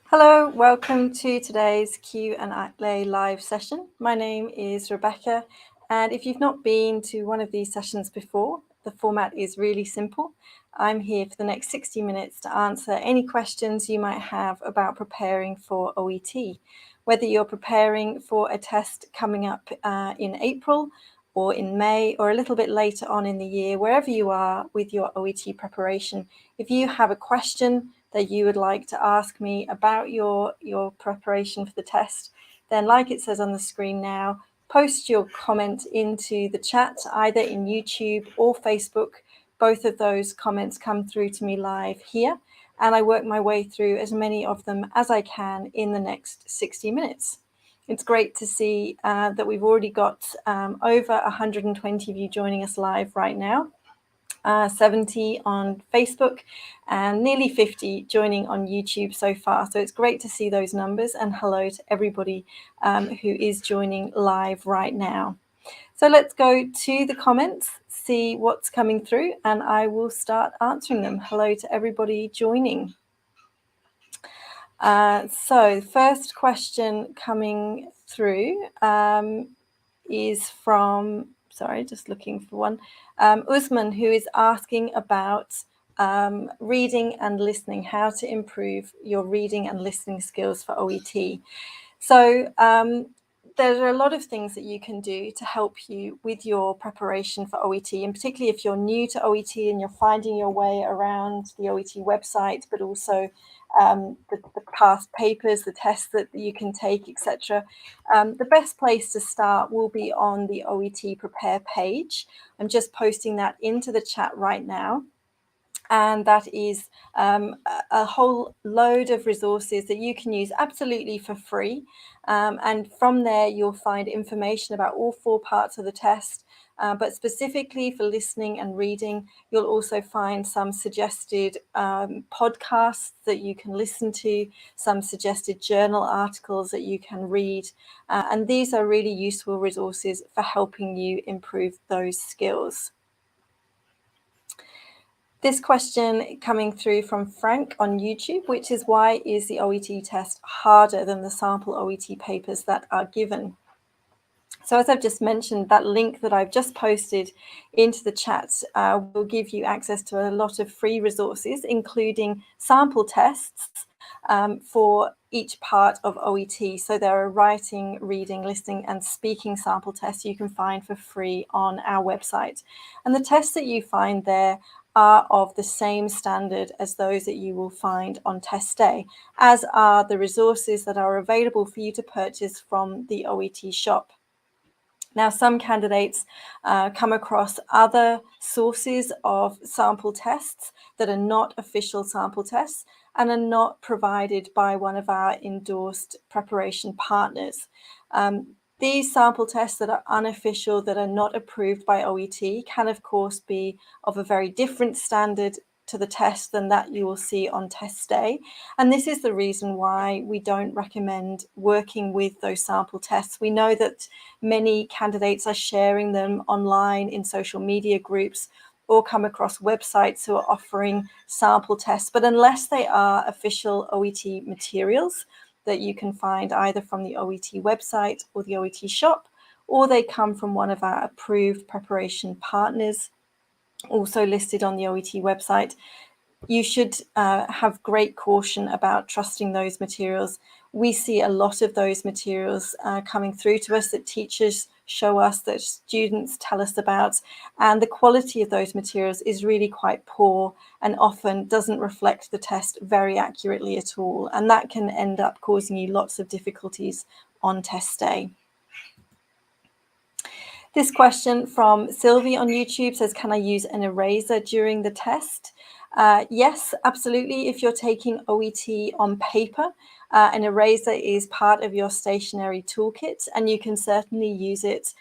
Hello, welcome to today's Q&A live session. My name is Rebecca, and if you've not been to one of these sessions before, the format is really simple. I'm here for the next 60 minutes to answer any questions you might have about preparing for OET. Whether you're preparing for a test coming up in April or in May or a little bit later on in the year, wherever you are with your OET preparation, if you have a question that you would like to ask me about your preparation for the test, then like it says on the screen now, post your comment into the chat, either in YouTube or Facebook. Both of those comments come through to me live here, and I work my way through as many of them as I can in the next 60 minutes. It's great to see that we've already got over 120 of you joining us live right now. 70 on Facebook and nearly 50 joining on YouTube so far. So it's great to see those numbers, and hello to everybody who is joining live right now. So let's go to the comments, see what's coming through, and I will start answering them. Hello to everybody joining. So the first question coming through is from, sorry, just looking for one, Usman, who is asking about reading and listening, how to improve your reading and listening skills for OET. So there are a lot of things that you can do to help you with your preparation for OET, and particularly if you're new to OET and you're finding your way around the OET website, but also the past papers, the tests that you can take, etc. The best place to start will be on the OET Prepare page. I'm just posting that into the chat right now. And that is a whole load of resources that you can use absolutely for free. And from there, you'll find information about all 4 parts of the test. But specifically for listening and reading, you'll also find some suggested podcasts that you can listen to, some suggested journal articles that you can read. And these are really useful resources for helping you improve those skills. This question coming through from Frank on YouTube, which is, why is the OET test harder than the sample OET papers that are given? So as I've just mentioned, that link that I've just posted into the chat will give you access to a lot of free resources, including sample tests for each part of OET. So there are writing, reading, listening, and speaking sample tests you can find for free on our website. And the tests that you find there are of the same standard as those that you will find on test day, as are the resources that are available for you to purchase from the OET shop. Now, some candidates come across other sources of sample tests that are not official sample tests and are not provided by one of our endorsed preparation partners. These sample tests that are unofficial, that are not approved by OET, can of course be of a very different standard to the test than that you will see on test day. And this is the reason why we don't recommend working with those sample tests. We know that many candidates are sharing them online in social media groups or come across websites who are offering sample tests, but unless they are official OET materials that you can find either from the OET website or the OET shop, or they come from one of our approved preparation partners, also listed on the OET website, you should have great caution about trusting those materials. We see a lot of those materials coming through to us that teachers show us, that students tell us about, and the quality of those materials is really quite poor and often doesn't reflect the test very accurately at all. And that can end up causing you lots of difficulties on test day. This question from Sylvie on YouTube says, can I use an eraser during the test? Yes, absolutely. If you're taking OET on paper, an eraser is part of your stationary toolkit, and you can certainly use it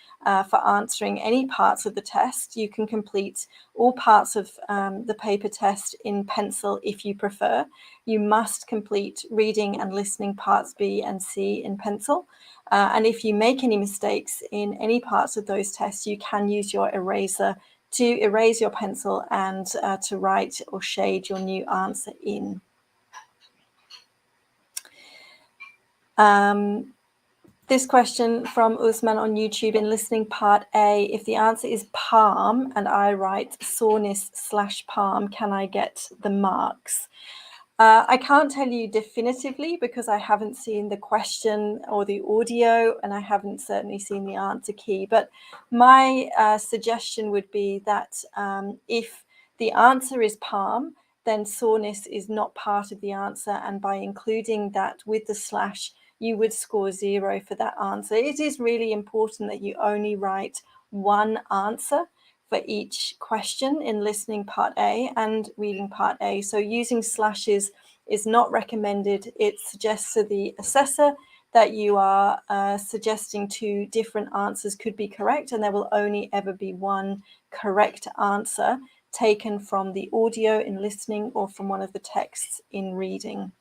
for answering any parts of the test. You can complete all parts of the paper test in pencil if you prefer. You must complete reading and listening parts B and C in pencil. And if you make any mistakes in any parts of those tests, you can use your eraser to erase your pencil and to write or shade your new answer in. This question from Usman on YouTube in listening part A, if the answer is palm and I write soreness/palm, can I get the marks? I can't tell you definitively because I haven't seen the question or the audio, and I haven't certainly seen the answer key. But my suggestion would be that if the answer is palm, then soreness is not part of the answer. And by including that with the slash, you would score 0 for that answer. It is really important that you only write one answer for each question in listening part A and reading part A. So using slashes is not recommended. It suggests to the assessor that you are suggesting 2 different answers could be correct, and there will only ever be one correct answer taken from the audio in listening or from one of the texts in reading.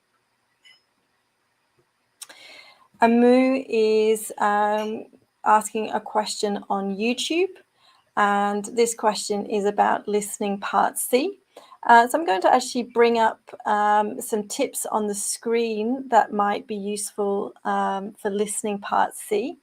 Amu is asking a question on YouTube, and this question is about listening part C. So I'm going to actually bring up some tips on the screen that might be useful for listening part C.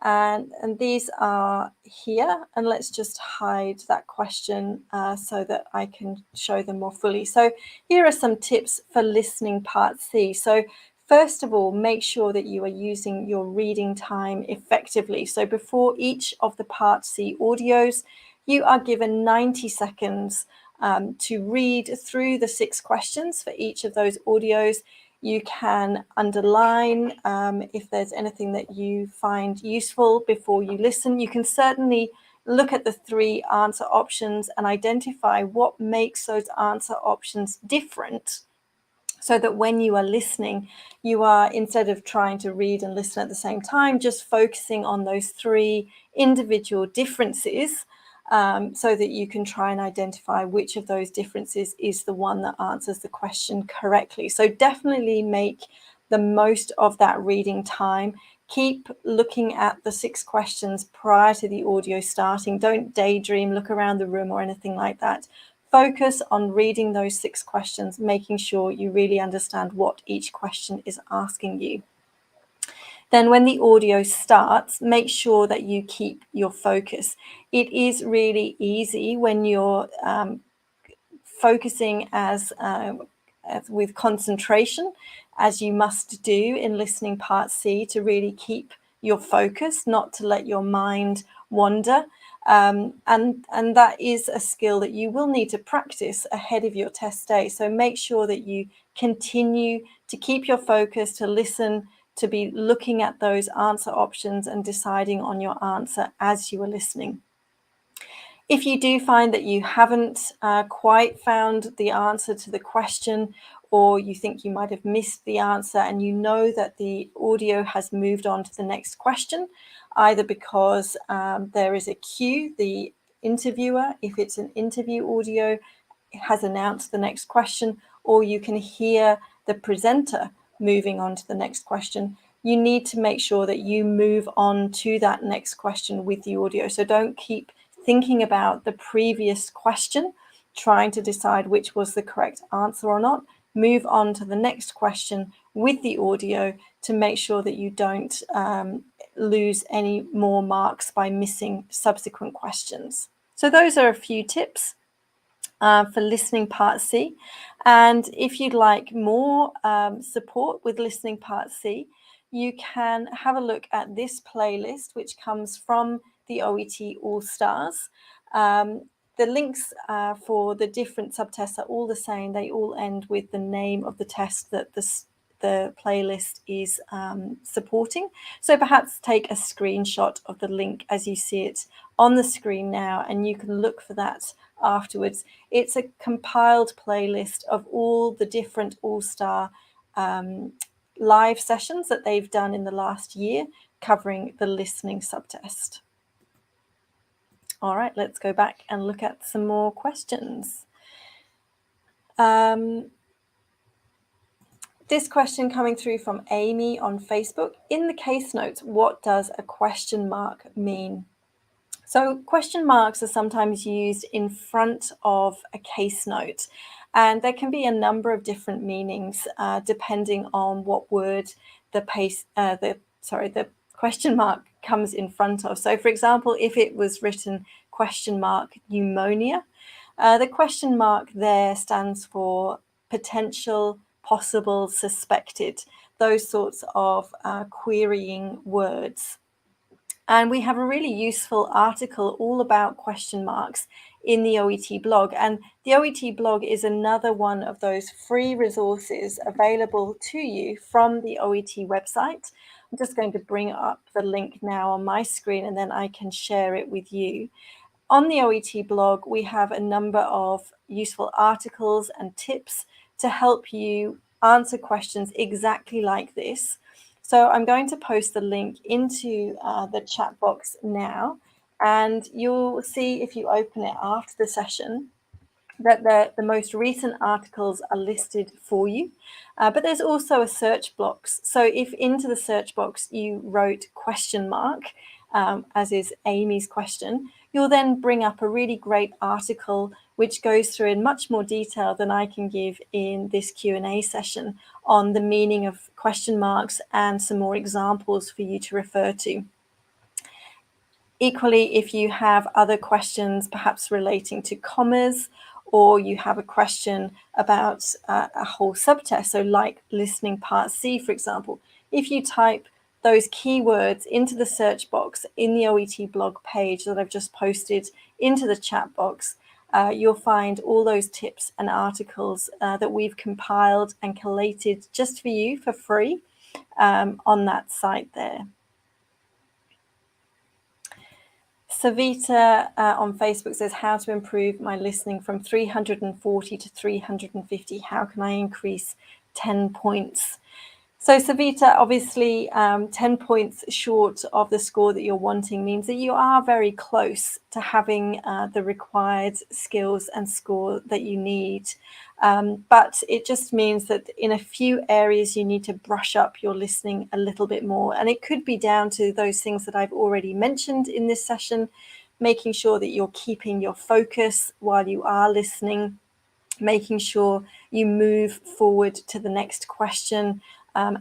And these are here, and let's just hide that question so that I can show them more fully. So here are some tips for listening part C. So first of all, make sure that you are using your reading time effectively. So before each of the part C audios, you are given 90 seconds to read through the 6 questions for each of those audios. You can underline if there's anything that you find useful before you listen. You can certainly look at the 3 answer options and identify what makes those answer options different, so that when you are listening, you are, instead of trying to read and listen at the same time, just focusing on those 3 individual differences, so that you can try and identify which of those differences is the one that answers the question correctly. So definitely make the most of that reading time. Keep looking at the 6 questions prior to the audio starting. Don't daydream, look around the room or anything like that. Focus on reading those 6 questions, making sure you really understand what each question is asking you. Then when the audio starts, make sure that you keep your focus. It is really easy when you're focusing as with concentration, as you must do in listening part C, to really keep your focus, not to let your mind wander. And that is a skill that you will need to practice ahead of your test day. So make sure that you continue to keep your focus, to listen, to be looking at those answer options and deciding on your answer as you are listening. If you do find that you haven't quite found the answer to the question, or you think you might have missed the answer and you know that the audio has moved on to the next question, either because there is a cue, the interviewer, if it's an interview audio, has announced the next question, or you can hear the presenter moving on to the next question, you need to make sure that you move on to that next question with the audio. So don't keep thinking about the previous question, trying to decide which was the correct answer or not. Move on to the next question with the audio to make sure that you don't lose any more marks by missing subsequent questions. So those are a few tips for listening part C. And if you'd like more support with listening part C, you can have a look at this playlist, which comes from the OET All-Stars. The links for the different subtests are all the same. They all end with the name of the test that the playlist is supporting. So perhaps take a screenshot of the link as you see it on the screen now, and you can look for that afterwards. It's a compiled playlist of all the different All-Star live sessions that they've done in the last year, covering the listening subtest. All right, let's go back and look at some more questions. This question coming through from Amy on Facebook. In the case notes, what does a question mark mean? So question marks are sometimes used in front of a case note, and there can be a number of different meanings depending on what word the question mark comes in front of. So for example, if it was written question mark pneumonia, the question mark there stands for potential, possible, suspected, those sorts of querying words. And we have a really useful article all about question marks in the OET blog. And the OET blog is another one of those free resources available to you from the OET website. I'm just going to bring up the link now on my screen, and then I can share it with you. On the OET blog, we have a number of useful articles and tips to help you answer questions exactly like this. So I'm going to post the link into the chat box now, and you'll see if you open it after the session that the most recent articles are listed for you, but there's also a search box. So if into the search box you wrote question mark, as is Amy's question, you'll then bring up a really great article which goes through in much more detail than I can give in this Q&A session on the meaning of question marks and some more examples for you to refer to. Equally, if you have other questions, perhaps relating to commas, or you have a question about a whole subtest, so like listening part C, for example, if you type those keywords into the search box in the OET blog page that I've just posted into the chat box, you'll find all those tips and articles that we've compiled and collated just for you for free on that site there. Savita on Facebook says, how to improve my listening from 340 to 350. How can I increase 10 points? So Savita, obviously 10 points short of the score that you're wanting means that you are very close to having the required skills and score that you need. But it just means that in a few areas you need to brush up your listening a little bit more. And it could be down to those things that I've already mentioned in this session, making sure that you're keeping your focus while you are listening, making sure you move forward to the next question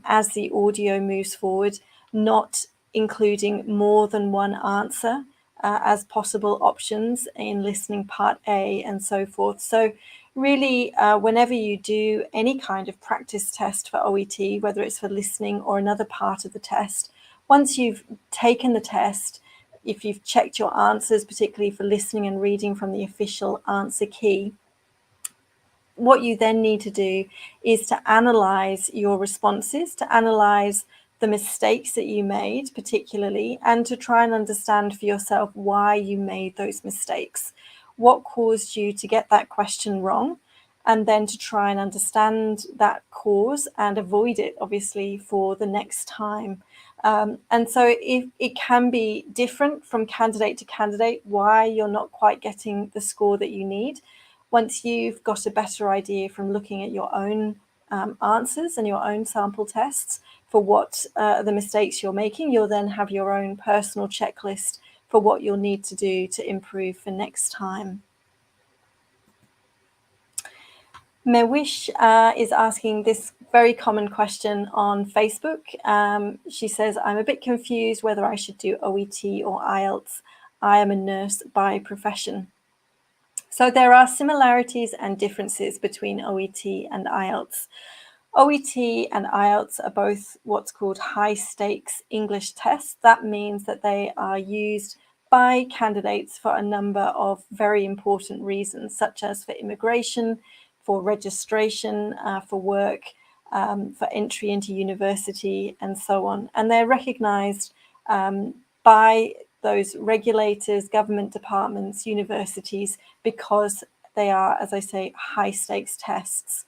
as the audio moves forward, not including more than one answer as possible options in listening part A and so forth. So really, whenever you do any kind of practice test for OET, whether it's for listening or another part of the test, once you've taken the test, if you've checked your answers, particularly for listening and reading from the official answer key, what you then need to do is to analyze your responses, to analyze the mistakes that you made particularly, and to try and understand for yourself why you made those mistakes, what caused you to get that question wrong, and then to try and understand that cause and avoid it, obviously, for the next time. And so it can be different from candidate to candidate why you're not quite getting the score that you need. Once you've got a better idea from looking at your own answers and your own sample tests for what the mistakes you're making, you'll then have your own personal checklist for what you'll need to do to improve for next time. Mewish is asking this very common question on Facebook. She says, I'm a bit confused whether I should do OET or IELTS. I am a nurse by profession. So there are similarities and differences between OET and IELTS. OET and IELTS are both what's called high-stakes English tests. That means that they are used by candidates for a number of very important reasons, such as for immigration, for registration, for work, for entry into university, and so on. And they're recognised by those regulators, government departments, universities, because they are, as I say, high-stakes tests.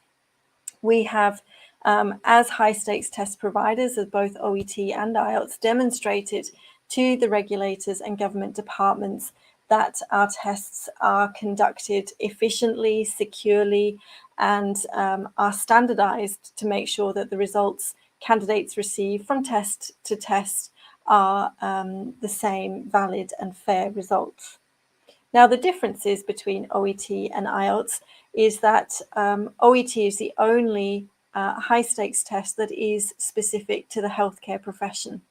We have, as high-stakes test providers of both OET and IELTS, demonstrated to the regulators and government departments that our tests are conducted efficiently, securely, and are standardized to make sure that the results candidates receive from test to test are the same valid and fair results. Now, the differences between OET and IELTS is that OET is the only high stakes test that is specific to the healthcare profession.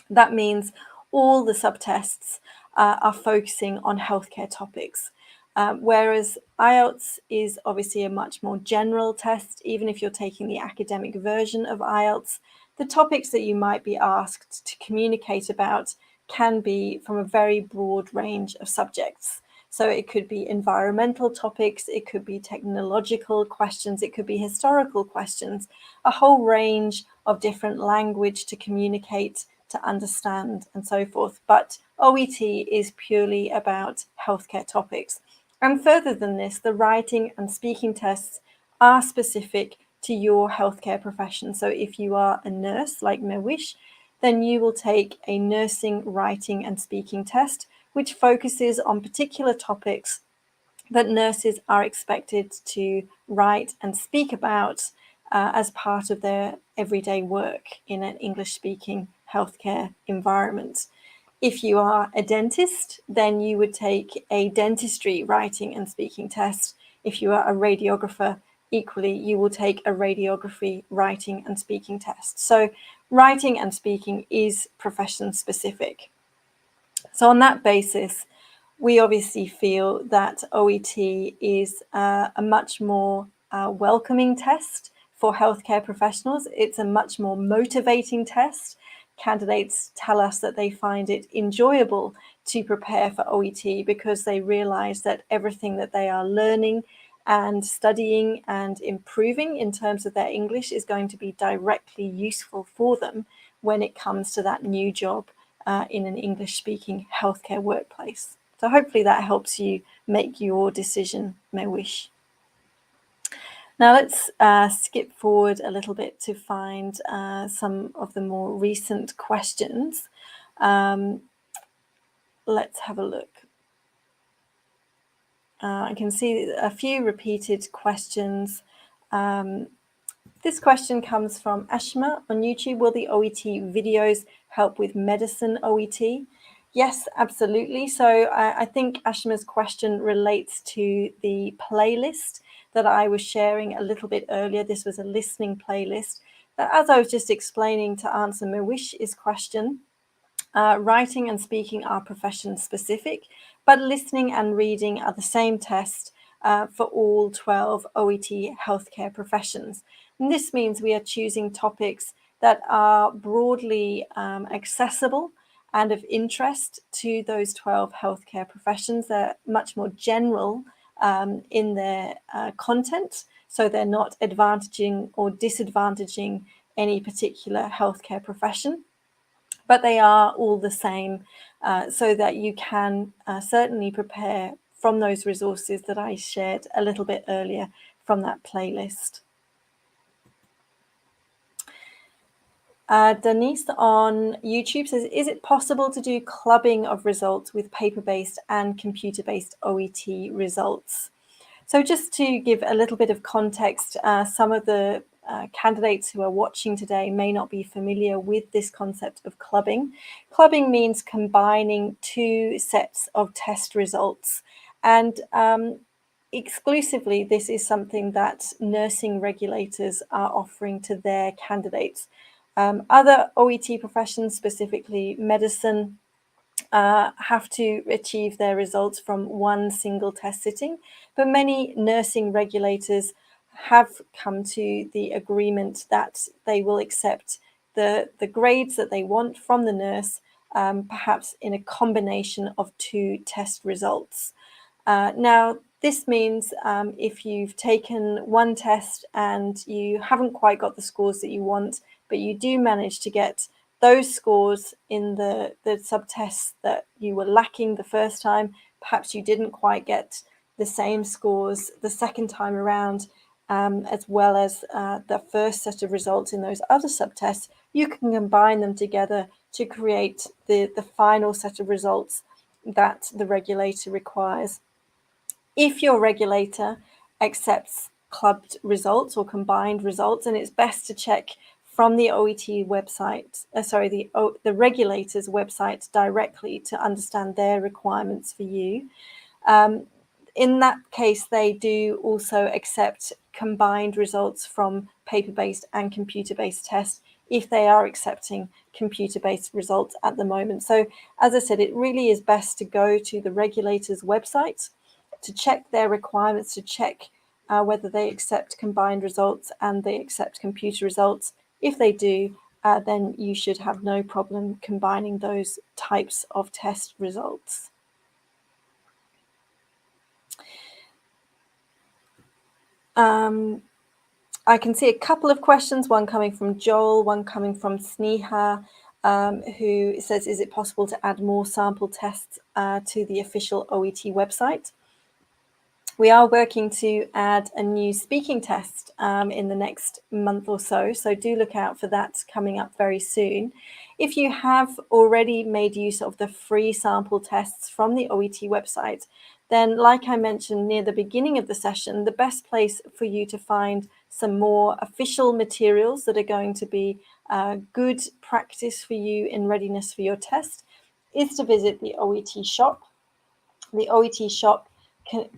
That means all the subtests are focusing on healthcare topics. Whereas IELTS is obviously a much more general test. Even if you're taking the academic version of IELTS, the topics that you might be asked to communicate about can be from a very broad range of subjects. So it could be environmental topics, it could be technological questions, it could be historical questions, a whole range of different language to communicate, to understand, and so forth. But OET is purely about healthcare topics. And further than this, the writing and speaking tests are specific to your healthcare profession. So if you are a nurse like Mewish, then you will take a nursing writing and speaking test, which focuses on particular topics that nurses are expected to write and speak about as part of their everyday work in an English-speaking healthcare environment. If you are a dentist, then you would take a dentistry writing and speaking test. If you are a radiographer, equally, you will take a radiography writing and speaking test. So writing and speaking is profession specific. So on that basis, we obviously feel that OET is a much more welcoming test for healthcare professionals. It's a much more motivating test. Candidates tell us that they find it enjoyable to prepare for OET because they realize that everything that they are learning and studying and improving in terms of their English is going to be directly useful for them when it comes to that new job in an English-speaking healthcare workplace. So hopefully that helps you make your decision, Mewish. Now let's skip forward a little bit to find some of the more recent questions. Let's have a look. I can see a few repeated questions. This question comes from Ashma on YouTube. Will the OET videos help with medicine OET? Yes, absolutely. So I think Ashma's question relates to the playlist that I was sharing a little bit earlier. This was a listening playlist. As I was just explaining to answer Mewish's question, writing and speaking are profession specific, but listening and reading are the same test for all 12 OET healthcare professions. And this means we are choosing topics that are broadly accessible and of interest to those 12 healthcare professions. They're much more general in their content, so they're not advantaging or disadvantaging any particular healthcare profession, but they are all the same, so that you can certainly prepare from those resources that I shared a little bit earlier from that playlist. Denise on YouTube says, is it possible to do clubbing of results with paper-based and computer-based OET results? So just to give a little bit of context, some of the candidates who are watching today may not be familiar with this concept of clubbing. Clubbing means combining two sets of test results, and exclusively this is something that nursing regulators are offering to their candidates. Other OET professions, specifically medicine, have to achieve their results from one single test sitting, but many nursing regulators have come to the agreement that they will accept the grades that they want from the nurse, perhaps in a combination of two test results. Now, this means if you've taken one test and you haven't quite got the scores that you want, but you do manage to get those scores in the subtests that you were lacking the first time, perhaps you didn't quite get the same scores the second time around, as well as the first set of results in those other subtests, you can combine them together to create the final set of results that the regulator requires. If your regulator accepts clubbed results or combined results, and it's best to check from the OET website, the regulator's website directly to understand their requirements for you. In that case, they do also accept combined results from paper-based and computer-based tests if they are accepting computer-based results at the moment. So as I said, it really is best to go to the regulator's website to check their requirements, to check whether they accept combined results and they accept computer results. If they do, then you should have no problem combining those types of test results. I can see a couple of questions, one coming from Joel, one coming from Sneha, who says, is it possible to add more sample tests to the official OET website? We are working to add a new speaking test in the next month or so, so do look out for that coming up very soon. If you have already made use of the free sample tests from the OET website, then like I mentioned near the beginning of the session, the best place for you to find some more official materials that are going to be good practice for you in readiness for your test is to visit the OET shop. The OET shop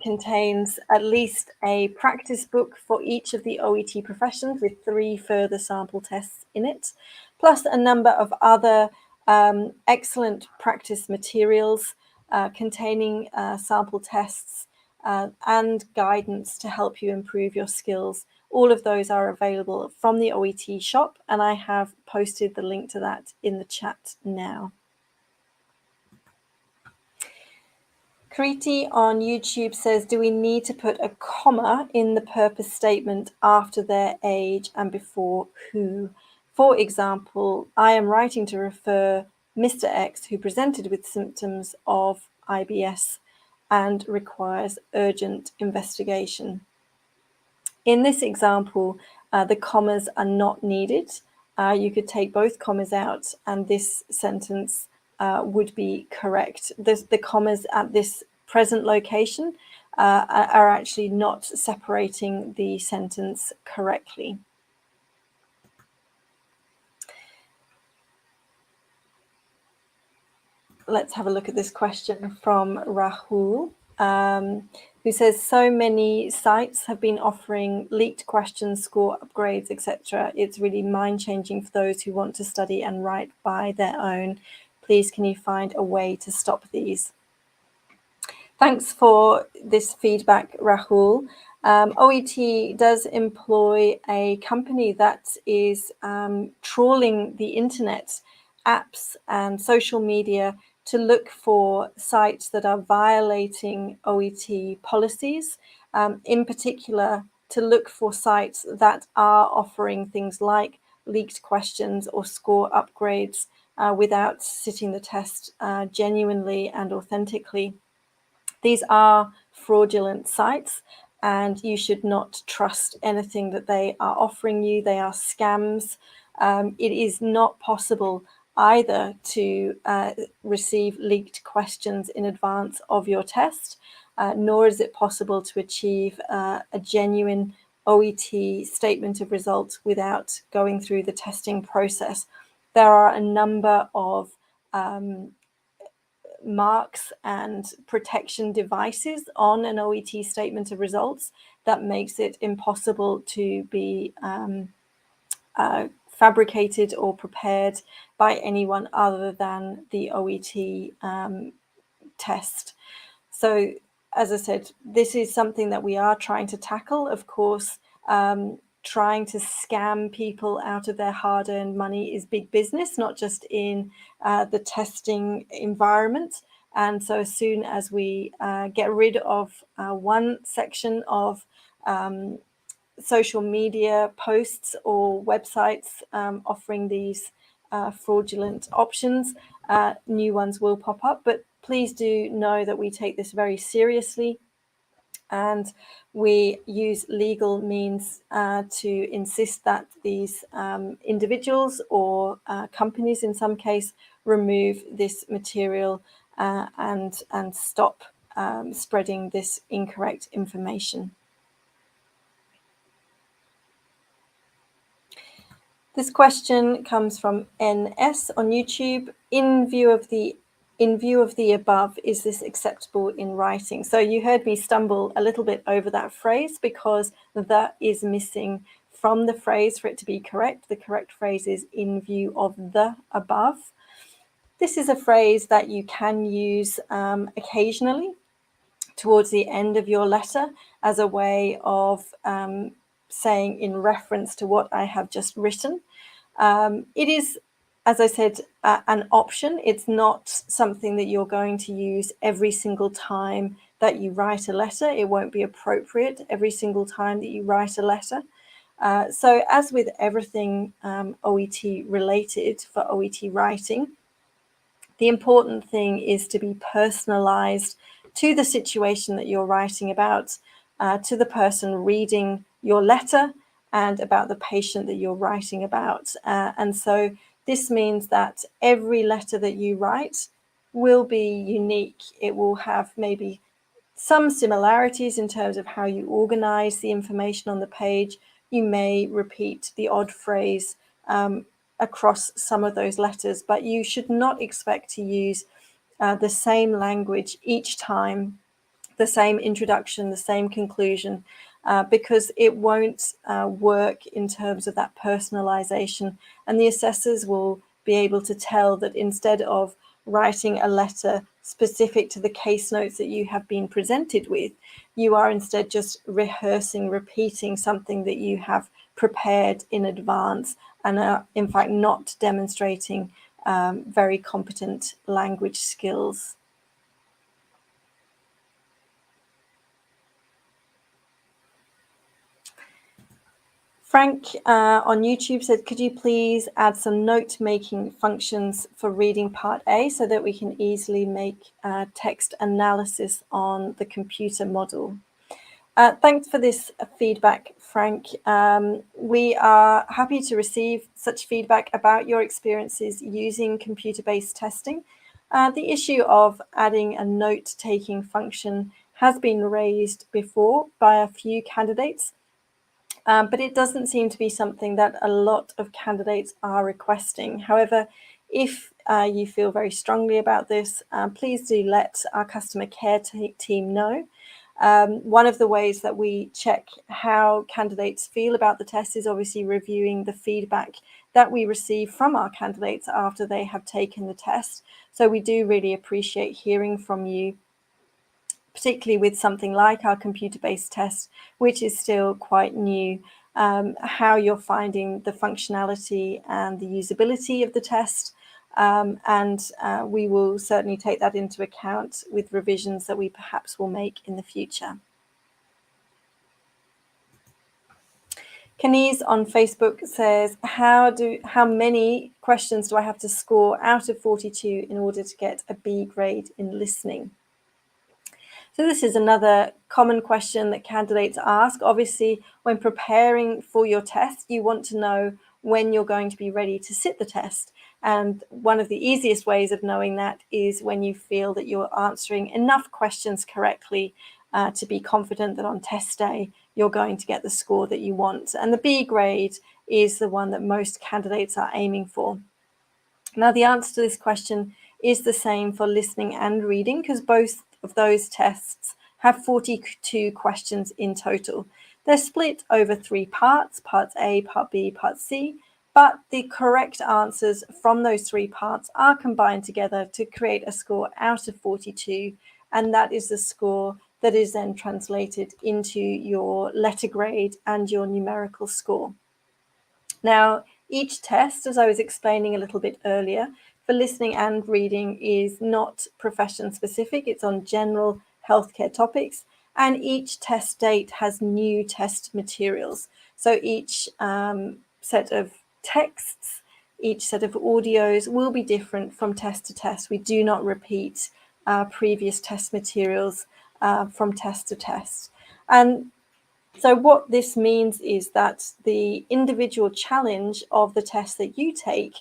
contains at least a practice book for each of the OET professions with 3 further sample tests in it, plus a number of other excellent practice materials containing sample tests and guidance to help you improve your skills. All of those are available from the OET shop, and I have posted the link to that in the chat now. Kriti on YouTube says, do we need to put a comma in the purpose statement after their age and before who? For example, I am writing to refer Mr. X who presented with symptoms of IBS and requires urgent investigation. In this example, the commas are not needed. You could take both commas out and this sentence would be correct. The commas at this present location are actually not separating the sentence correctly. Let's have a look at this question from Rahul, who says, so many sites have been offering leaked questions, score upgrades, etc. It's really mind-changing for those who want to study and write by their own. Please, can you find a way to stop these? Thanks for this feedback, Rahul. OET does employ a company that is trawling the internet, apps and social media to look for sites that are violating OET policies, in particular to look for sites that are offering things like leaked questions or score upgrades without sitting the test genuinely and authentically. These are fraudulent sites and you should not trust anything that they are offering you. They are scams. It is not possible either to receive leaked questions in advance of your test, nor is it possible to achieve a genuine OET statement of results without going through the testing process. There are a number of marks and protection devices on an OET statement of results that makes it impossible to be fabricated or prepared by anyone other than the OET test. So as I said, this is something that we are trying to tackle. Of course, trying to scam people out of their hard-earned money is big business, not just in the testing environment. And so as soon as we get rid of one section of social media posts or websites offering these fraudulent options, new ones will pop up. But please do know that we take this very seriously, and we use legal means to insist that these individuals or companies, in some case, remove this material and stop spreading this incorrect information. This question comes from NS on YouTube. In view of the in view of the above, is this acceptable in writing? So you heard me stumble a little bit over that phrase because the is missing from the phrase for it to be correct. The correct phrase is in view of the above. This is a phrase that you can use occasionally towards the end of your letter as a way of saying in reference to what I have just written. It is, as I said, an option. It's not something that you're going to use every single time that you write a letter. It won't be appropriate every single time that you write a letter. So as with everything OET related for OET writing, the important thing is to be personalized to the situation that you're writing about, to the person reading your letter, and about the patient that you're writing about. And so this means that every letter that you write will be unique. It will have maybe some similarities in terms of how you organize the information on the page. You may repeat the odd phrase across some of those letters, but you should not expect to use the same language each time, the same introduction, the same conclusion, because it won't work in terms of that personalization. And the assessors will be able to tell that instead of writing a letter specific to the case notes that you have been presented with, you are instead just rehearsing, repeating something that you have prepared in advance and are in fact not demonstrating very competent language skills. Frank on YouTube said, could you please add some note-making functions for reading part A so that we can easily make text analysis on the computer model? Thanks for this feedback, Frank. We are happy to receive such feedback about your experiences using computer-based testing. The issue of adding a note-taking function has been raised before by a few candidates. But it doesn't seem to be something that a lot of candidates are requesting. However, if you feel very strongly about this, please do let our customer care team know. One of the ways that we check how candidates feel about the test is obviously reviewing the feedback that we receive from our candidates after they have taken the test. So we do really appreciate hearing from you, particularly with something like our computer-based test, which is still quite new, how you're finding the functionality and the usability of the test. And we will certainly take that into account with revisions that we perhaps will make in the future. Kenise on Facebook says, how many questions do I have to score out of 42 in order to get a B grade in listening? So this is another common question that candidates ask. Obviously, when preparing for your test, you want to know when you're going to be ready to sit the test. And one of the easiest ways of knowing that is when you feel that you're answering enough questions correctly to be confident that on test day, you're going to get the score that you want. And the B grade is the one that most candidates are aiming for. Now, the answer to this question is the same for listening and reading, because both of those tests have 42 questions in total. They're split over 3 parts, parts A, part B, part C, but the correct answers from those 3 parts are combined together to create a score out of 42, and that is the score that is then translated into your letter grade and your numerical score. Now, each test, as I was explaining a little bit earlier, for listening and reading is not profession specific. It's on general healthcare topics, and each test date has new test materials. So each set of texts, each set of audios will be different from test to test. We do not repeat previous test materials from test to test. And so what this means is that the individual challenge of the test that you take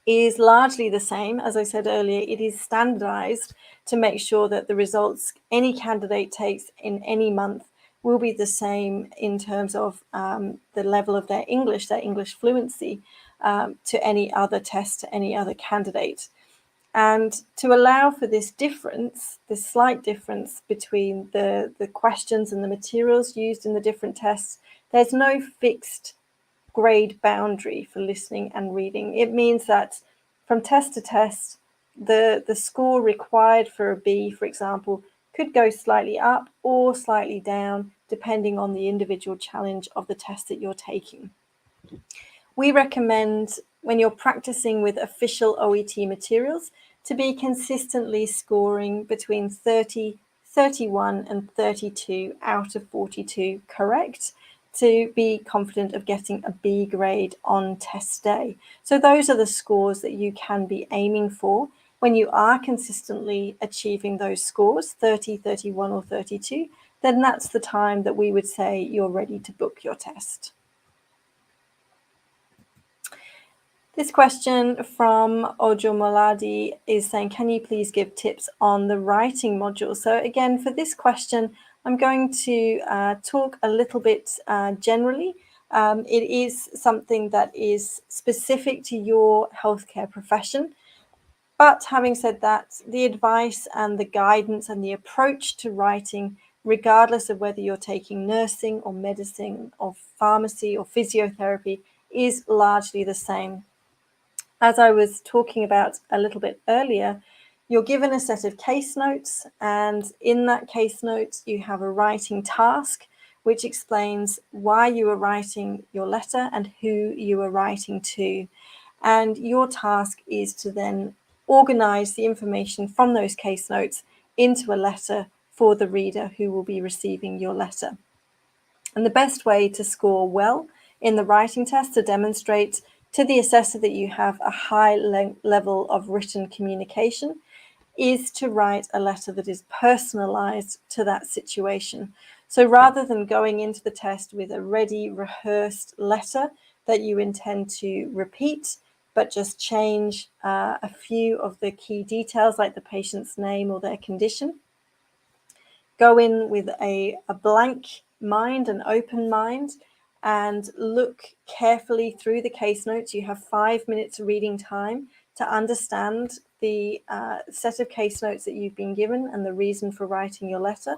is largely the same. As I said earlier, it is standardized to make sure that the results any candidate takes in any month will be the same in terms of the level of their English fluency, to any other test, to any other candidate. And to allow for this difference, this slight difference between the questions and the materials used in the different tests, there's no fixed grade boundary for listening and reading. It means that from test to test, the score required for a B, for example, could go slightly up or slightly down, depending on the individual challenge of the test that you're taking. We recommend, when you're practicing with official OET materials, to be consistently scoring between 30, 31 and 32 out of 42 correct to be confident of getting a B grade on test day. So those are the scores that you can be aiming for. When you are consistently achieving those scores, 30, 31 or 32, then that's the time that we would say you're ready to book your test. This question from Ojo Moladi is saying, can you please give tips on the writing module? So again, for this question, I'm going to talk a little bit generally. It is something that is specific to your healthcare profession. But having said that, the advice and the guidance and the approach to writing, regardless of whether you're taking nursing or medicine or pharmacy or physiotherapy, is largely the same. As I was talking about a little bit earlier, you're given a set of case notes, and in that case note, you have a writing task, which explains why you are writing your letter and who you are writing to. And your task is to then organize the information from those case notes into a letter for the reader who will be receiving your letter. And the best way to score well in the writing test, to demonstrate to the assessor that you have a high level of written communication, is to write a letter that is personalized to that situation. So rather than going into the test with a ready, rehearsed letter that you intend to repeat, but just change a few of the key details like the patient's name or their condition, go in with a blank mind, an open mind, and look carefully through the case notes. You have 5 minutes reading time to understand the set of case notes that you've been given and the reason for writing your letter.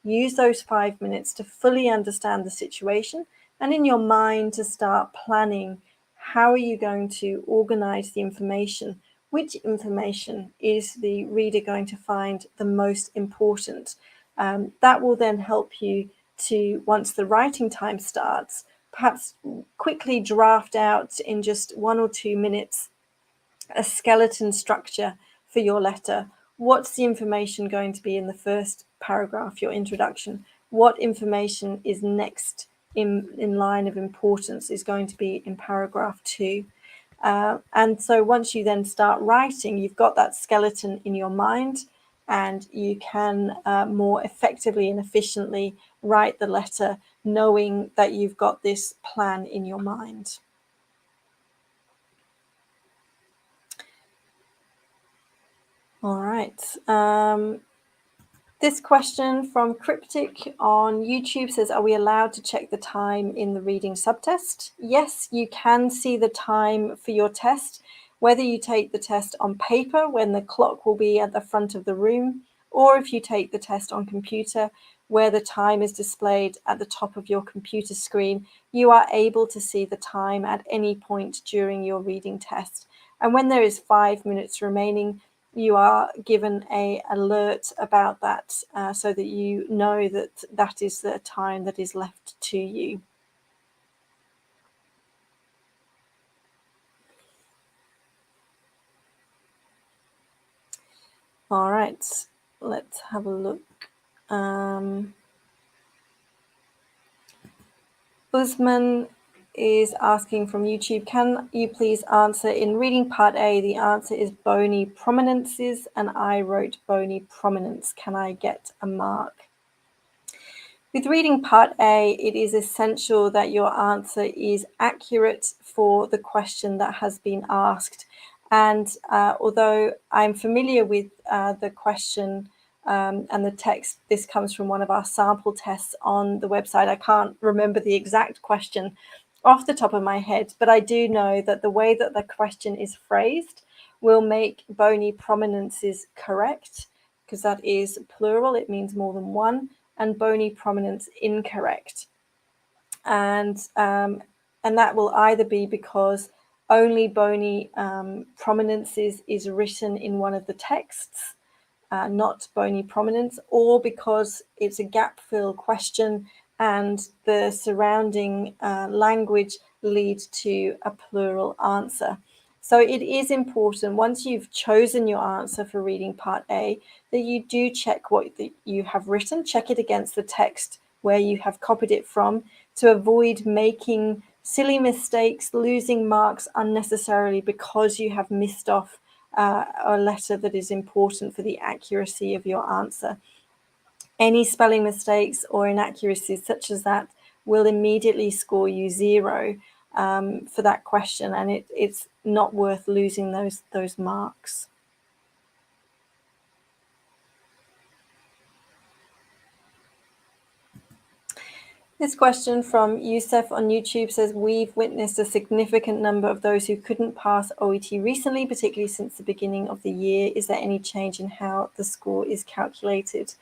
Use those 5 minutes to fully understand the situation, and in your mind to start planning, how are you going to organize the information? Which information is the reader going to find the most important? That will then help you to, once the writing time starts, perhaps quickly draft out in just 1 or 2 minutes a skeleton structure for your letter. What's the information going to be in the first paragraph, your introduction? What information is next in line of importance is going to be in paragraph 2. And so once you then start writing, you've got that skeleton in your mind, and you can more effectively and efficiently write the letter, knowing that you've got this plan in your mind. All right. This question from Cryptic on YouTube says, are we allowed to check the time in the reading subtest? Yes, you can see the time for your test, whether you take the test on paper when the clock will be at the front of the room, or if you take the test on computer where the time is displayed at the top of your computer screen. You are able to see the time at any point during your reading test. And when there is 5 minutes remaining, you are given an alert about that, so that you know that that is the time that is left to you. All right, let's have a look. Usman is asking from YouTube, can you please answer, in reading part A, the answer is bony prominences, and I wrote bony prominence. Can I get a mark? With reading part A, it is essential that your answer is accurate for the question that has been asked. And although I'm familiar with the question and the text, this comes from one of our sample tests on the website. I can't remember the exact question off the top of my head, but I do know that the way that the question is phrased we'll make bony prominences correct, because that is plural, it means more than one, and bony prominence incorrect. And that will either be because only bony prominences is written in one of the texts, not bony prominence, or because it's a gap fill question and the surrounding language leads to a plural answer. So it is important, once you've chosen your answer for reading part A, that you do check what you have written, check it against the text where you have copied it from, to avoid making silly mistakes, losing marks unnecessarily because you have missed off a letter that is important for the accuracy of your answer. Any spelling mistakes or inaccuracies such as that will immediately score you 0 for that question, and it's not worth losing those marks. This question from Youssef on YouTube says, we've witnessed a significant number of those who couldn't pass OET recently, particularly since the beginning of the year. Is there any change in how the score is calculated?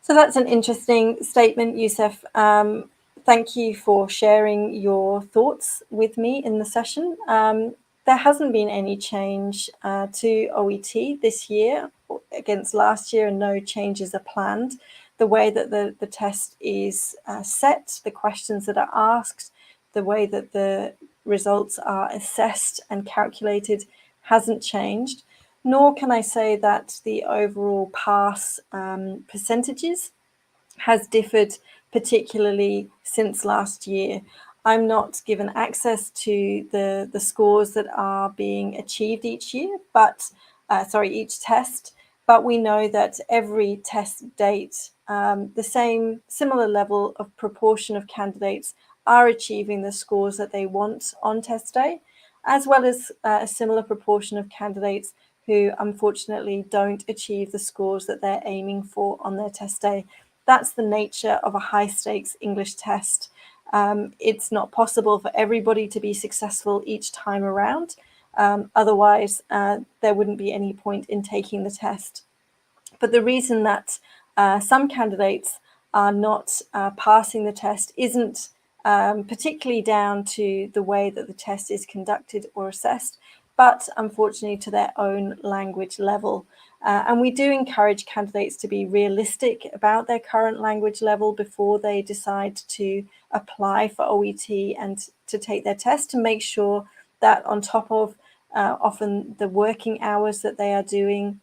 So that's an interesting statement, Youssef. Thank you for sharing your thoughts with me in the session. There hasn't been any change to OET this year against last year, and no changes are planned. The way that the test is set, the questions that are asked, the way that the results are assessed and calculated hasn't changed, nor can I say that the overall pass percentages has differed particularly since last year. I'm not given access to the scores that are being achieved each year, but each test, but we know that every test date, the similar level of proportion of candidates are achieving the scores that they want on test day, as well as a similar proportion of candidates who unfortunately don't achieve the scores that they're aiming for on their test day. That's the nature of a high stakes English test. It's not possible for everybody to be successful each time around. Otherwise, there wouldn't be any point in taking the test. But the reason that some candidates are not passing the test isn't particularly down to the way that the test is conducted or assessed, but unfortunately to their own language level. And we do encourage candidates to be realistic about their current language level before they decide to apply for OET and to take their test, to make sure that on top of often the working hours that they are doing,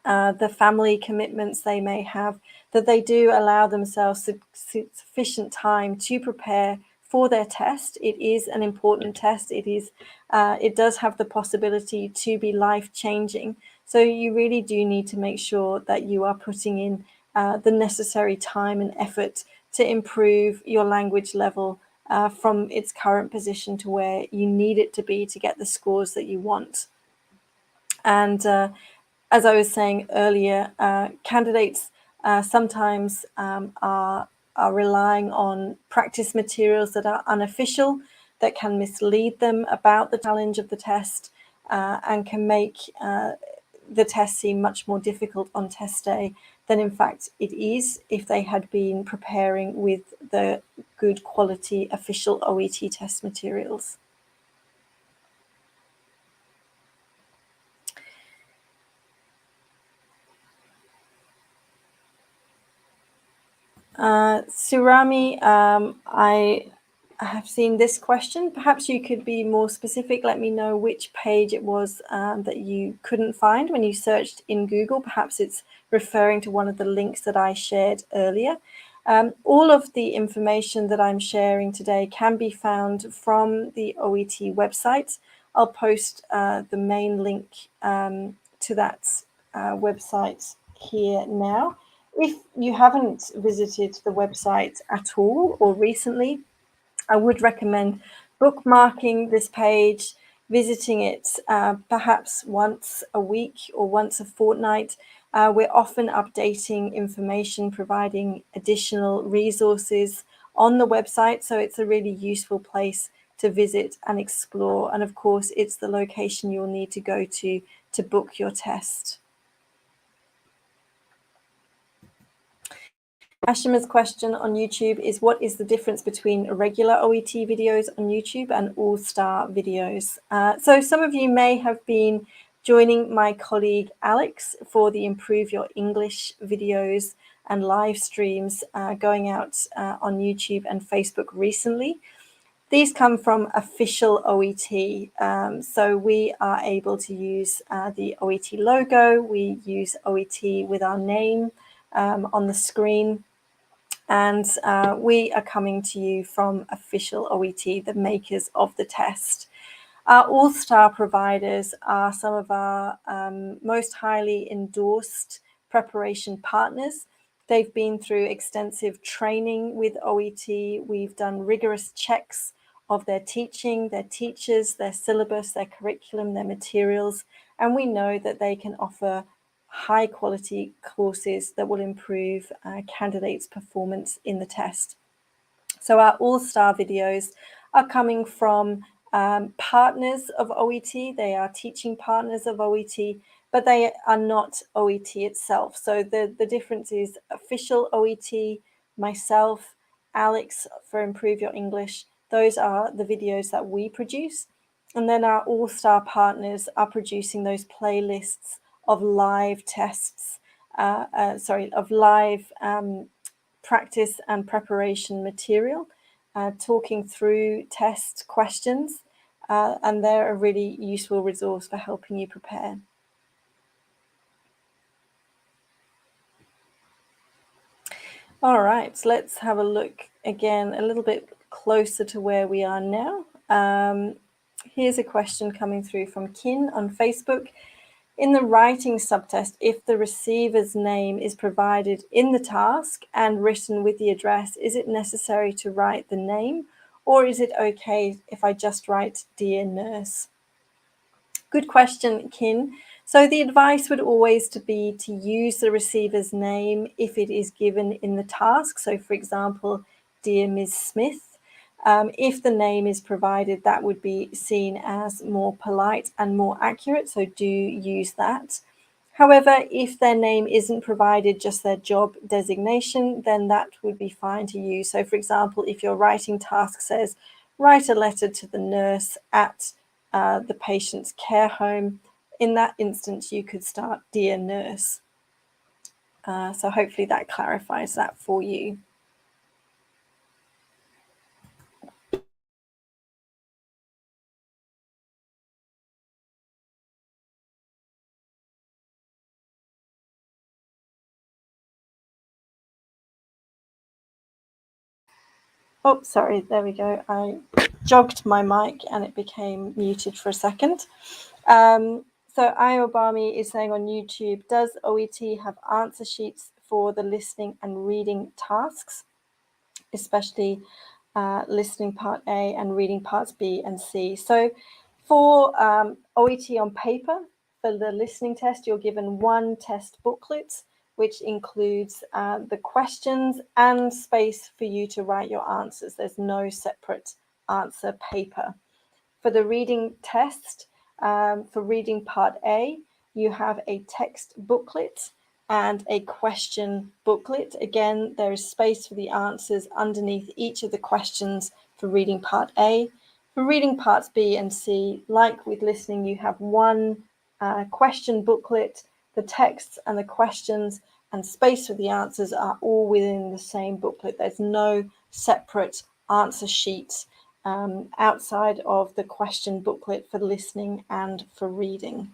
the family commitments they may have, that they do allow themselves sufficient time to prepare for their test. It is an important test. It does have the possibility to be life-changing. So you really do need to make sure that you are putting in the necessary time and effort to improve your language level from its current position to where you need it to be to get the scores that you want. And as I was saying earlier, candidates sometimes are relying on practice materials that are unofficial, that can mislead them about the challenge of the test, and can make the test seem much more difficult on test day than in fact it is if they had been preparing with the good quality official OET test materials. Surami, I have seen this question. Perhaps you could be more specific. Let me know which page it was that you couldn't find when you searched in Google. Perhaps it's referring to one of the links that I shared earlier. All of the information that I'm sharing today can be found from the OET website. I'll post the main link to that website here now. If you haven't visited the website at all or recently, I would recommend bookmarking this page, visiting it perhaps once a week or once a fortnight. We're often updating information, providing additional resources on the website, so it's a really useful place to visit and explore. And of course, it's the location you'll need to go to book your test. Ashima's question on YouTube is, what is the difference between regular OET videos on YouTube and all-star videos? So some of you may have been joining my colleague Alex for the Improve Your English videos and live streams going out on YouTube and Facebook recently. These come from official OET, so we are able to use the OET logo. We use OET with our name on the screen. And we are coming to you from official OET, the makers of the test. Our all-star providers are some of our most highly endorsed preparation partners. They've been through extensive training with OET. We've done rigorous checks of their teaching, their teachers, their syllabus, their curriculum, their materials, and we know that they can offer high quality courses that will improve candidates' performance in the test. So our all-star videos are coming from partners of OET. They are teaching partners of OET, but they are not OET itself. So the difference is official OET, myself, Alex for Improve Your English. Those are the videos that we produce. And then our all-star partners are producing those playlists of live tests, of live practice and preparation material, talking through test questions, and they're a really useful resource for helping you prepare. All right, so let's have a look again a little bit closer to where we are now. Here's a question coming through from Kin on Facebook. In the writing subtest, if the receiver's name is provided in the task and written with the address, is it necessary to write the name, or is it okay if I just write Dear Nurse? Good question, Kin. So the advice would always be to use the receiver's name if it is given in the task. So for example, Dear Ms. Smith. If the name is provided, that would be seen as more polite and more accurate, so do use that. However, if their name isn't provided, just their job designation, then that would be fine to use. So for example, if your writing task says, write a letter to the nurse at the patient's care home, in that instance, you could start Dear Nurse. So hopefully that clarifies that for you. Oh, sorry, there we go. I jogged my mic and it became muted for a second. So Iobami is saying on YouTube, does OET have answer sheets for the listening and reading tasks, especially listening part A and reading parts B and C? So for OET on paper, for the listening test, you're given one test booklet, which includes the questions and space for you to write your answers. There's no separate answer paper. For the reading test, for reading part A, you have a text booklet and a question booklet. Again, there is space for the answers underneath each of the questions for reading part A. For reading parts B and C, like with listening, you have one question booklet. The texts and the questions and space for the answers are all within the same booklet. There's no separate answer sheets outside of the question booklet for listening and for reading.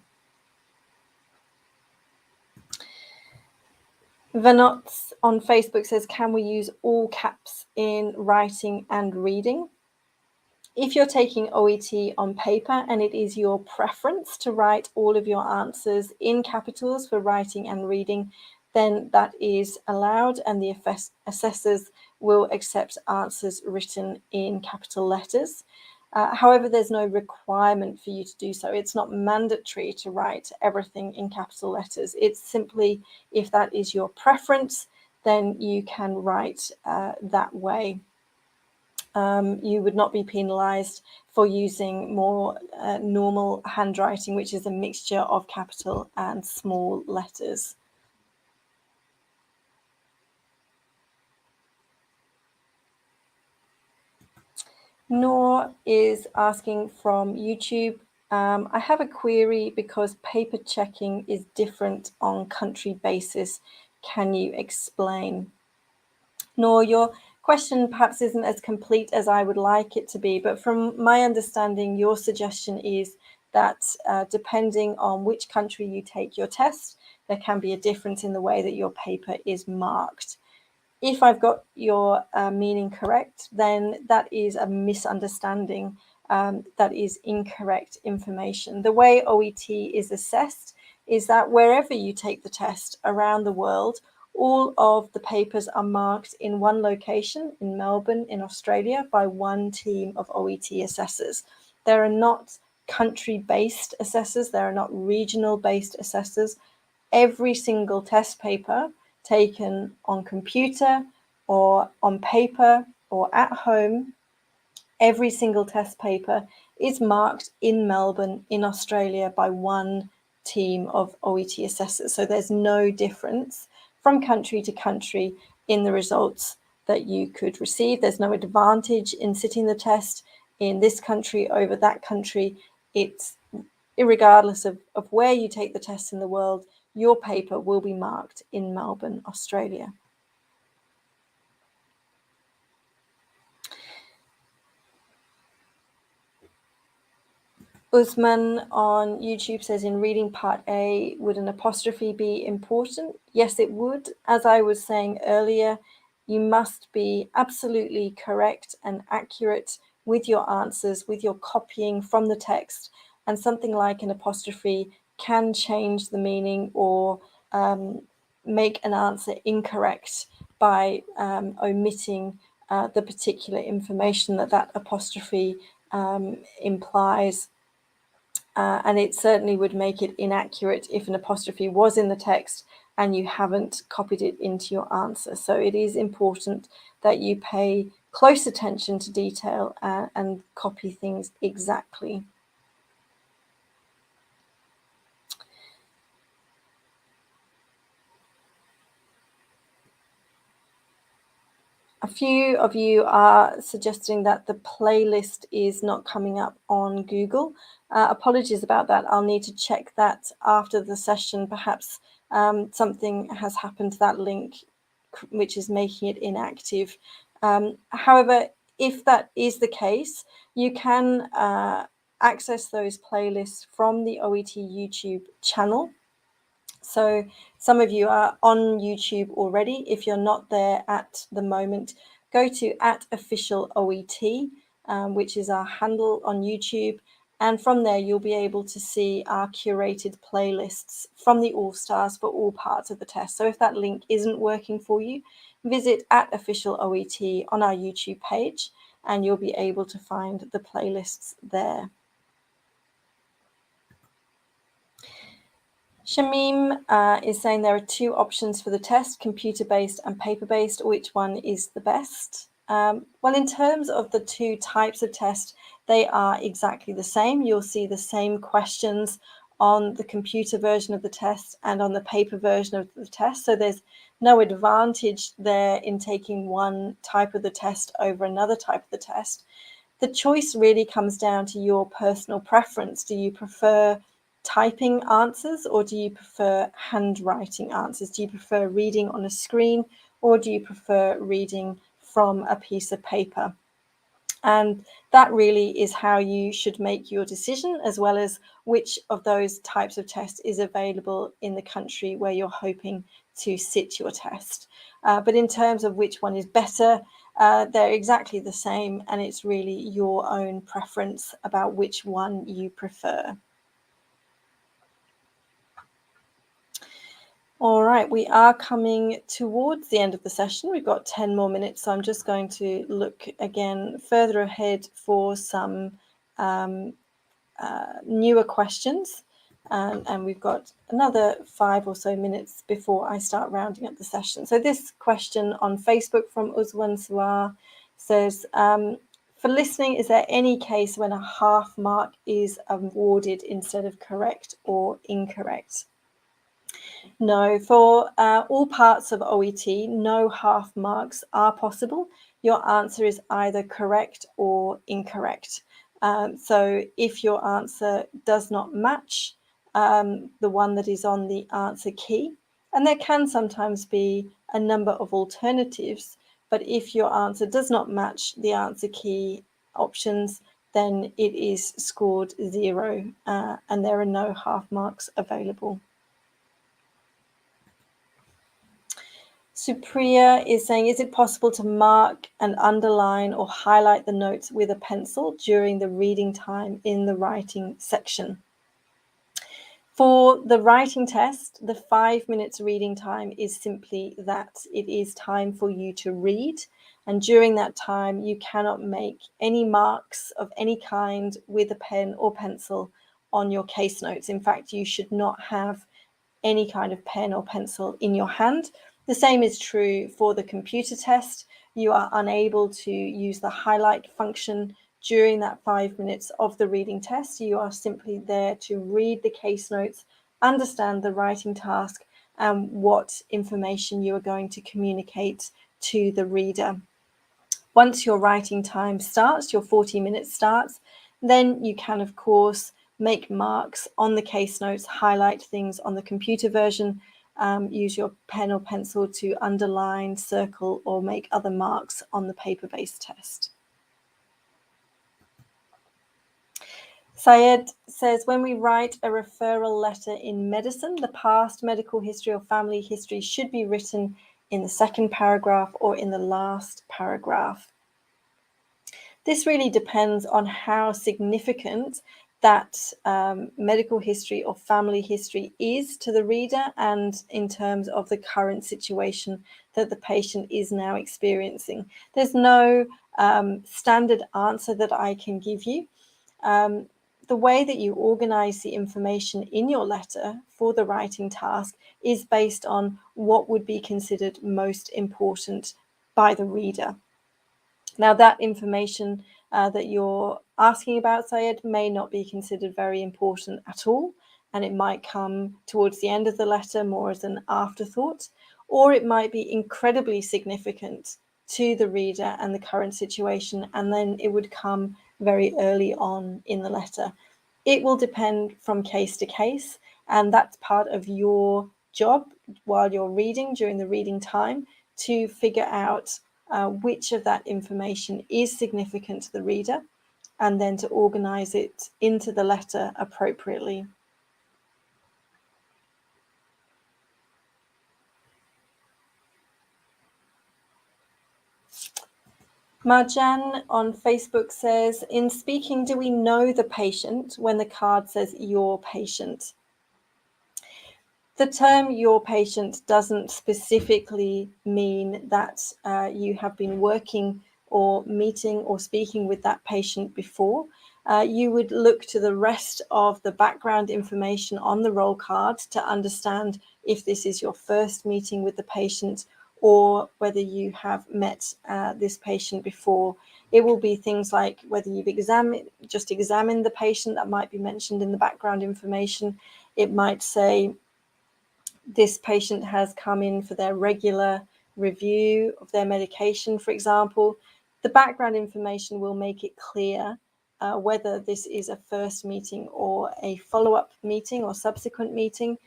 Vanots on Facebook says, can we use all caps in writing and reading? If you're taking OET on paper and it is your preference to write all of your answers in capitals for writing and reading, then that is allowed and the assessors will accept answers written in capital letters. However, there's no requirement for you to do so. It's not mandatory to write everything in capital letters. It's simply, if that is your preference, then you can write that way. you would not be penalised for using more normal handwriting, which is a mixture of capital and small letters. Noor is asking from YouTube, I have a query because paper checking is different on country basis. Can you explain? Noor, your question perhaps isn't as complete as I would like it to be, but from my understanding, your suggestion is that depending on which country you take your test, there can be a difference in the way that your paper is marked. If I've got your meaning correct, then that is a misunderstanding. That is incorrect information. The way OET is assessed is that wherever you take the test around the world, all of the papers are marked in one location in Melbourne, in Australia, by one team of OET assessors. There are not country-based assessors, there are not regional-based assessors. Every single test paper taken on computer or on paper or at home, every single test paper is marked in Melbourne, in Australia, by one team of OET assessors. So there's no difference from country to country in the results that you could receive. There's no advantage in sitting the test in this country over that country. It's irregardless of where you take the test in the world, your paper will be marked in Melbourne, Australia. Usman on YouTube says, in reading part A, would an apostrophe be important? Yes, it would. As I was saying earlier, you must be absolutely correct and accurate with your answers, with your copying from the text, and something like an apostrophe can change the meaning or make an answer incorrect by omitting the particular information that apostrophe implies. And it certainly would make it inaccurate if an apostrophe was in the text and you haven't copied it into your answer. So it is important that you pay close attention to detail and copy things exactly. A few of you are suggesting that the playlist is not coming up on Google. Apologies about that. I'll need to check that after the session. Perhaps something has happened to that link, which is making it inactive. However, if that is the case, you can access those playlists from the OET YouTube channel. So some of you are on YouTube already. If you're not there at the moment, go to @officialoet, which is our handle on YouTube. And from there, you'll be able to see our curated playlists from the All-Stars for all parts of the test. So if that link isn't working for you, visit @officialoet on our YouTube page, and you'll be able to find the playlists there. Shamim is saying there are two options for the test, computer-based and paper-based. Which one is the best? Well, in terms of the two types of test, they are exactly the same. You'll see the same questions on the computer version of the test and on the paper version of the test. So there's no advantage there in taking one type of the test over another type of the test. The choice really comes down to your personal preference. Do you prefer typing answers, or do you prefer handwriting answers? Do you prefer reading on a screen, or do you prefer reading from a piece of paper? And that really is how you should make your decision, as well as which of those types of tests is available in the country where you're hoping to sit your test. But in terms of which one is better, they're exactly the same, and it's really your own preference about which one you prefer. All right, we are coming towards the end of the session. We've got 10 more minutes, so I'm just going to look again further ahead for some newer questions. And we've got another 5 or so minutes before I start rounding up the session. So this question on Facebook from Uzwan Sawar says, for listening, is there any case when a half mark is awarded instead of correct or incorrect? No, for all parts of OET, no half marks are possible. Your answer is either correct or incorrect. So if your answer does not match the one that is on the answer key, and there can sometimes be a number of alternatives, but if your answer does not match the answer key options, then it is scored 0, and there are no half marks available. Supriya is saying, is it possible to mark and underline or highlight the notes with a pencil during the reading time in the writing section? For the writing test, the 5 minutes reading time is simply that. It is time for you to read, and during that time you cannot make any marks of any kind with a pen or pencil on your case notes. In fact, you should not have any kind of pen or pencil in your hand. The same is true for the computer test. You are unable to use the highlight function during that 5 minutes of the reading test. You are simply there to read the case notes, understand the writing task, and what information you are going to communicate to the reader. Once your writing time starts, your 40 minutes starts, then you can, of course, make marks on the case notes, highlight things on the computer version, use your pen or pencil to underline, circle, or make other marks on the paper-based test. Syed says, when we write a referral letter in medicine, the past medical history or family history should be written in the second paragraph or in the last paragraph. This really depends on how significant that medical history or family history is to the reader, and in terms of the current situation that the patient is now experiencing. There's no standard answer that I can give you. The way that you organize the information in your letter for the writing task is based on what would be considered most important by the reader. Now, that information that you're asking about, Syed, may not be considered very important at all, and it might come towards the end of the letter more as an afterthought, or it might be incredibly significant to the reader and the current situation, and then it would come very early on in the letter. It will depend from case to case, and that's part of your job while you're reading, during the reading time, to figure out which of that information is significant to the reader, and then to organize it into the letter appropriately. Marjan on Facebook says, in speaking, do we know the patient when the card says your patient? The term your patient doesn't specifically mean that you have been working or meeting or speaking with that patient before. You would look to the rest of the background information on the roll card to understand if this is your first meeting with the patient or whether you have met this patient before. It will be things like whether you've just examined the patient, that might be mentioned in the background information. It might say, this patient has come in for their regular review of their medication, for example. The background information will make it clear whether this is a first meeting or a follow-up meeting or subsequent meeting.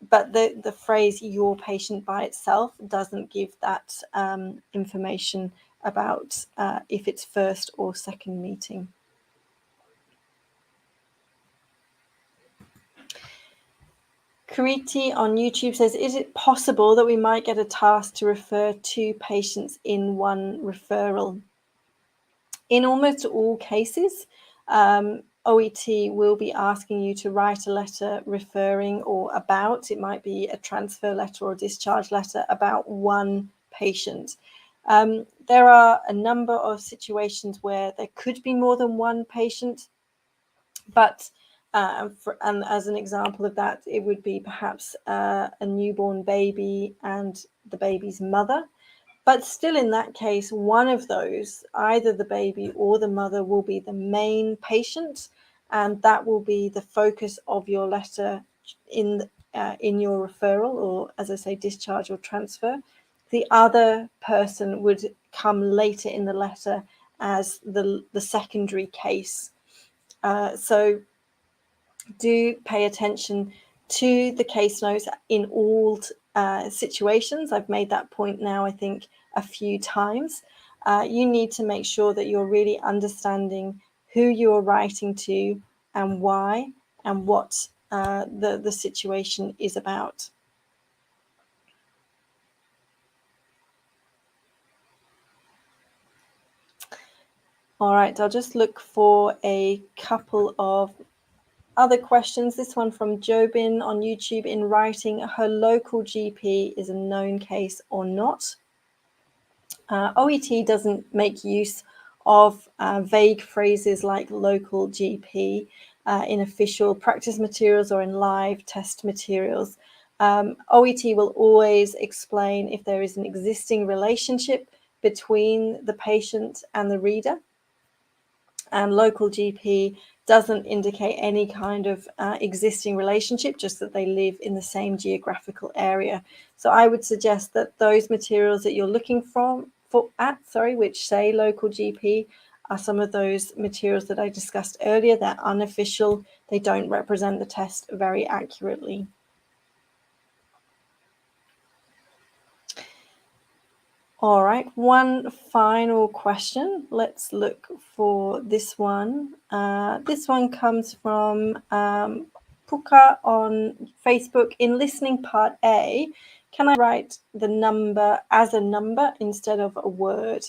But the phrase your patient by itself doesn't give that information about if it's first or second meeting. Kriti on YouTube says, is it possible that we might get a task to refer 2 patients in one referral? In almost all cases, OET will be asking you to write a letter referring or about, it might be a transfer letter or discharge letter about one patient. There are a number of situations where there could be more than one patient, but and as an example of that, it would be perhaps a newborn baby and the baby's mother. But still, in that case, one of those, either the baby or the mother, will be the main patient, and that will be the focus of your letter in your referral, or as I say, discharge or transfer. The other person would come later in the letter as the secondary case. So do pay attention to the case notes in all situations. I've made that point now, I think, a few times. You need to make sure that you're really understanding who you're writing to and why, and what the situation is about. All right, I'll just look for a couple of other questions. This one from Jobin on YouTube: in writing, her local GP is a known case or not? OET doesn't make use of vague phrases like local GP in official practice materials or in live test materials. OET will always explain if there is an existing relationship between the patient and the reader. And local GP doesn't indicate any kind of existing relationship, just that they live in the same geographical area. So I would suggest that those materials that you're looking which say local GP, are some of those materials that I discussed earlier. They're unofficial. They don't represent the test very accurately. All right, one final question. Let's look for this one. This one comes from Puka on Facebook. In listening part A, can I write the number as a number instead of a word?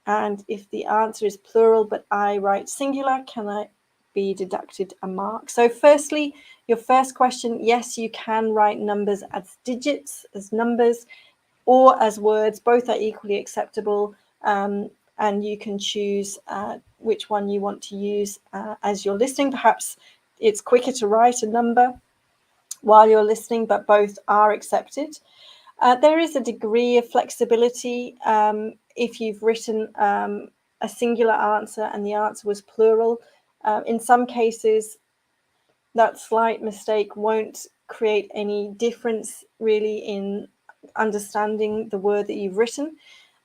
And if the answer is plural but I write singular, can I be deducted a mark? So firstly, your first question, yes, you can write numbers as digits, as numbers, or as words. Both are equally acceptable, and you can choose which one you want to use as you're listening. Perhaps it's quicker to write a number while you're listening, but both are accepted. There is a degree of flexibility if you've written a singular answer and the answer was plural. In some cases, that slight mistake won't create any difference really in understanding the word that you've written.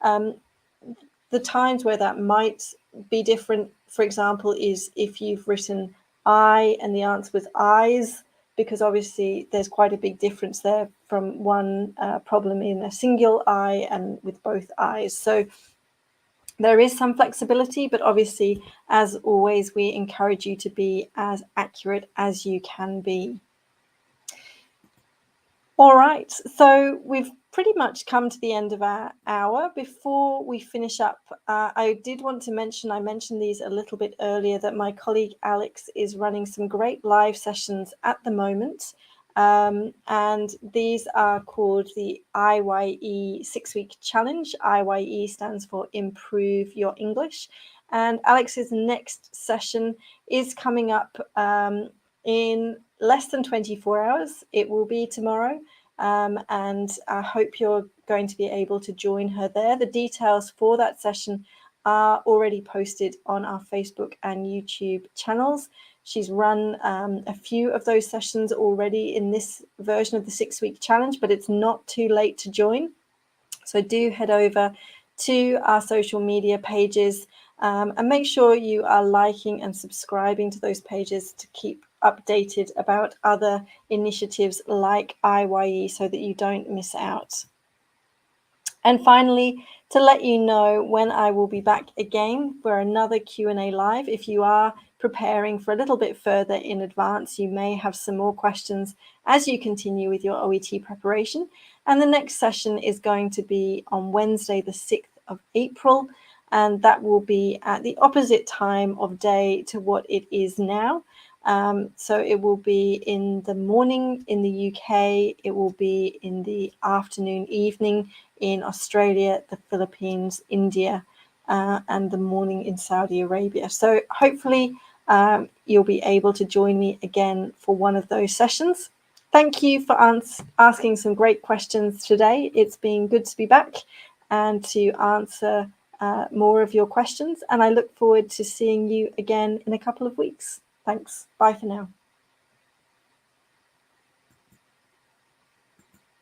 The times where that might be different, for example, is if you've written I and the answer was eyes, because obviously there's quite a big difference there from one problem in a single I and with both eyes. So there is some flexibility, but obviously, as always, we encourage you to be as accurate as you can be. All right, so we've pretty much come to the end of our hour. Before we finish up, I did want to mention, I mentioned these a little bit earlier, that my colleague Alex is running some great live sessions at the moment. And these are called the IYE 6-week challenge. IYE stands for Improve Your English. And Alex's next session is coming up in less than 24 hours. It will be tomorrow. And I hope you're going to be able to join her there. The details for that session are already posted on our Facebook and YouTube channels. She's run a few of those sessions already in this version of the 6-week challenge, but it's not too late to join. So do head over to our social media pages and make sure you are liking and subscribing to those pages to keep updated about other initiatives like IYE so that you don't miss out. And finally, to let you know when I will be back again for another Q&A live. If you are preparing for a little bit further in advance, you may have some more questions as you continue with your OET preparation. And the next session is going to be on Wednesday, the 6th of April, and that will be at the opposite time of day to what it is now. So it will be in the morning in the UK, it will be in the afternoon, evening in Australia, the Philippines, India, and the morning in Saudi Arabia. So hopefully you'll be able to join me again for one of those sessions. Thank you for asking some great questions today. It's been good to be back, and to answer more of your questions. And I look forward to seeing you again in a couple of weeks. Thanks. Bye for now.